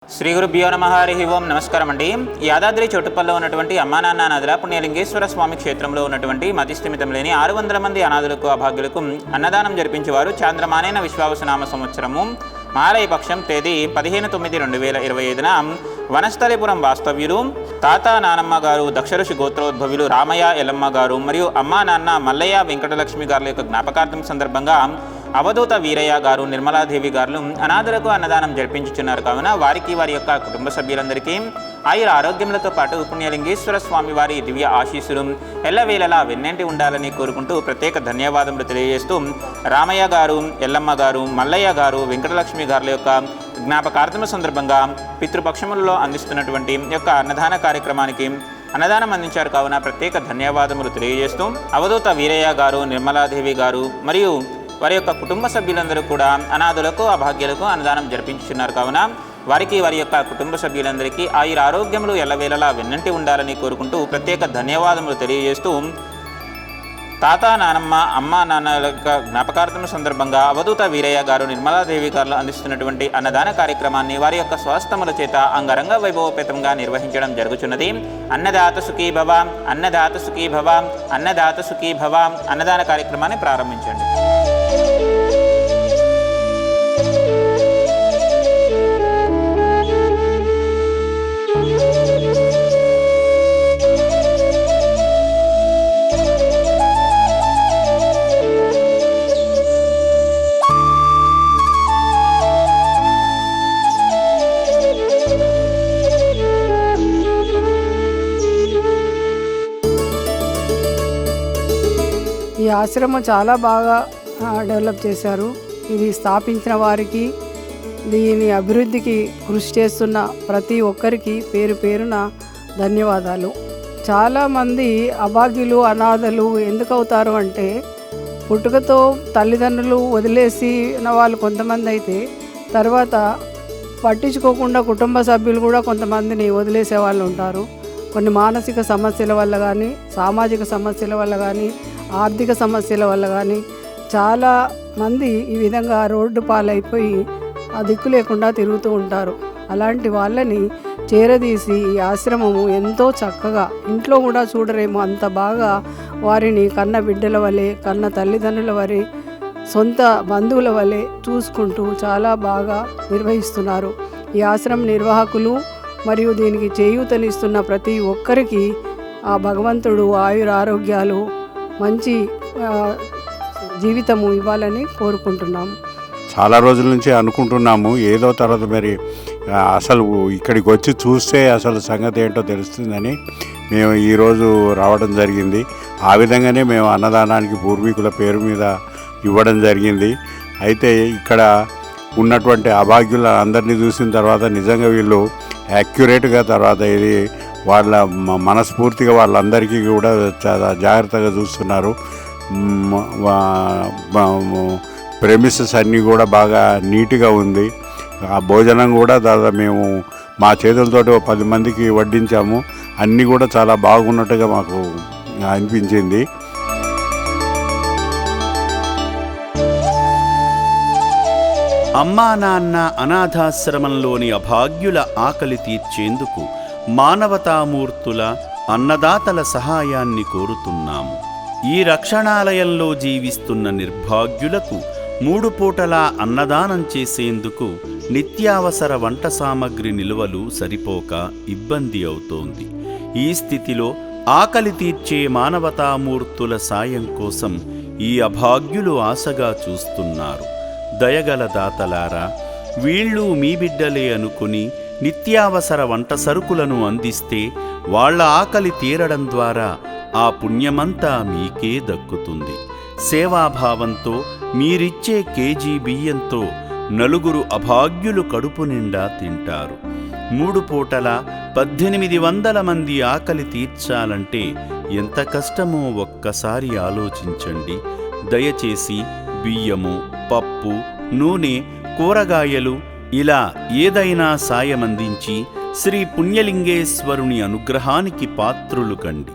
శ్రీ గురుభ్యో నమః. హరి ఓం. నమస్కారం అండి. యాదాద్రి చోటుపల్లో ఉన్నటువంటి అమ్మానాన్న అనాథల పుణ్యలింగేశ్వర స్వామి క్షేత్రంలో ఉన్నటువంటి మతిస్థిమితం లేని 600 మంది అనాథులకు అభాగ్యులకు అన్నదానం జరిపించేవారు చాంద్రమానేన విశ్వావసనామ సంవత్సరము మాలయ పక్షం తేదీ 15/9/2025న వనస్థలిపురం వాస్తవ్యులు తాత నానమ్మ గారు దక్షఋషి గోత్రోద్భవులు రామయ్య ఎల్లమ్మ గారు మరియు అమ్మా నాన్న మల్లయ్య వెంకటలక్ష్మి గారుల యొక్క జ్ఞాపకార్థం సందర్భంగా అవధూత వీరయ్య గారు నిర్మలాదేవి గారు అనాథులకు అన్నదానం జరిపించుచున్నారు. కావున వారికి వారి యొక్క కుటుంబ సభ్యులందరికీ ఆయుర ఆరోగ్యములతో పాటు పుణ్యలింగేశ్వర స్వామి వారి దివ్య ఆశీస్సులు ఎల్లవేళలా వెన్నెంటి ఉండాలని కోరుకుంటూ ప్రత్యేక ధన్యవాదములు తెలియజేస్తూ రామయ్య గారు ఎల్లమ్మ గారు మల్లయ్య గారు వెంకటలక్ష్మి గారుల యొక్క జ్ఞాపకార్థం సందర్భంగా పితృపక్షములలో అందిస్తున్నటువంటి యొక్క అన్నదాన కార్యక్రమానికి అన్నదానం అందించారు. కావున ప్రత్యేక ధన్యవాదములు తెలియజేస్తూ అవధూత వీరయ్య గారు నిర్మలాదేవి గారు మరియు వారి యొక్క కుటుంబ సభ్యులందరూ కూడా అనాథులకు అభాగ్యులకు అన్నదానం జరిపించుతున్నారు. కావున వారికి వారి యొక్క కుటుంబ సభ్యులందరికీ ఆయుర ఆరోగ్యములు ఎల్లవేళలా వెన్నంటి ఉండాలని కోరుకుంటూ ప్రత్యేక ధన్యవాదములు తెలియజేస్తూ తాత నానమ్మ అమ్మ నాన్నల యొక్క జ్ఞాపకార్థం సందర్భంగా అవధూత వీరయ్య గారు నిర్మలాదేవి గారు అందిస్తున్నటువంటి అన్నదాన కార్యక్రమాన్ని వారి యొక్క స్వస్థముల చేత అంగరంగ వైభవపేతంగా నిర్వహించడం జరుగుతున్నది. అన్నదాత సుఖీ భవ, అన్నదాత సుఖీ భవ, అన్నదాత సుఖీ భవ అన్నదాన కార్యక్రమాన్ని ప్రారంభించండి. ఈ ఆశ్రమం చాలా బాగా డెవలప్ చేశారు. ఇది స్థాపించిన వారికి, దీని అభివృద్ధికి కృషి చేస్తున్న ప్రతి ఒక్కరికి పేరు పేరున ధన్యవాదాలు. చాలామంది అభాగ్యులు అనాథలు ఎందుకు అవుతారు అంటే పుట్టుకతో తల్లిదండ్రులు వదిలేసిన వాళ్ళు కొంతమంది అయితే తర్వాత పట్టించుకోకుండా కుటుంబ సభ్యులు కూడా కొంతమందిని వదిలేసే వాళ్ళు ఉంటారు. కొన్ని మానసిక సమస్యల వల్ల కానీ, సామాజిక సమస్యల వల్ల కానీ, ఆర్థిక సమస్యల వల్ల కానీ చాలామంది ఈ విధంగా రోడ్డు పాలైపోయి ఆ దిక్కు లేకుండా తిరుగుతూ ఉంటారు. అలాంటి వాళ్ళని చేరదీసి ఈ ఆశ్రమము ఎంతో చక్కగా, ఇంట్లో కూడా చూడరేమో అంత బాగా వారిని కన్న బిడ్డల వలె, కన్న తల్లిదండ్రుల వలె, సొంత బంధువుల వలె చూసుకుంటూ చాలా బాగా నిర్వహిస్తున్నారు. ఈ ఆశ్రమం నిర్వాహకులు మరియు దీనికి చేయూతనిస్తున్న ప్రతి ఒక్కరికి ఆ భగవంతుడు ఆయుర ఆరోగ్యాలు, మంచి జీవితము ఇవ్వాలని కోరుకుంటున్నాము. చాలా రోజుల నుంచి అనుకుంటున్నాము, ఏదో తర్వాత మరి అసలు ఇక్కడికి వచ్చి చూస్తే అసలు సంగతి ఏంటో తెలుస్తుందని మేము ఈరోజు రావడం జరిగింది. ఆ విధంగానే మేము అన్నదానానికి పూర్వీకుల పేరు మీద ఇవ్వడం జరిగింది. అయితే ఇక్కడ ఉన్నటువంటి అభాగ్యుల అందరినీ చూసిన తర్వాత నిజంగా వీళ్ళు యాక్యురేట్గా తర్వాత ఇది వాళ్ళ మనస్ఫూర్తిగా వాళ్ళందరికీ కూడా చాలా జాగ్రత్తగా చూస్తున్నారు. ప్రెమిసెస్ అన్నీ కూడా బాగా నీట్గా ఉంది. ఆ భోజనం కూడా దాదాపు మేము మా చేతులతో 10 మందికి వడ్డించాము. అన్నీ కూడా చాలా బాగున్నట్టుగా మాకు అనిపించింది. అమ్మా నాన్న అనాథాశ్రమంలోని అభాగ్యుల ఆకలి తీర్చేందుకు మానవతామూర్తుల అన్నదాతల సహాయాన్ని కోరుతున్నాము. ఈ రక్షణాలయంలో జీవిస్తున్న నిర్భాగ్యులకు 3 పూటలా అన్నదానం చేసేందుకు నిత్యావసర వంట సామగ్రి నిల్వలు సరిపోక ఇబ్బంది అవుతోంది. ఈ స్థితిలో ఆకలి తీర్చే మానవతామూర్తుల సాయం కోసం ఈ అభాగ్యులు ఆశగా చూస్తున్నారు. దయగల దాతలారా, వీళ్ళు మీ బిడ్డలే అనుకుని నిత్యావసర వంట సరుకులను అందిస్తే వాళ్ల ఆకలి తీరడం ద్వారా ఆ పుణ్యమంతా మీకే దక్కుతుంది. సేవాభావంతో మీరిచ్చే కేజీ బియ్యంతో 4 అభాగ్యులు కడుపు నిండా తింటారు. 3 పూటల 1800 మంది ఆకలి తీర్చాలంటే ఎంత కష్టమో ఒక్కసారి ఆలోచించండి. దయచేసి బియ్యము, పప్పు, నూనె, కూరగాయలు ఇలా ఏదైనా సాయమందించి శ్రీ పుణ్యలింగేశ్వరుని అనుగ్రహానికి పాత్రులు కండి.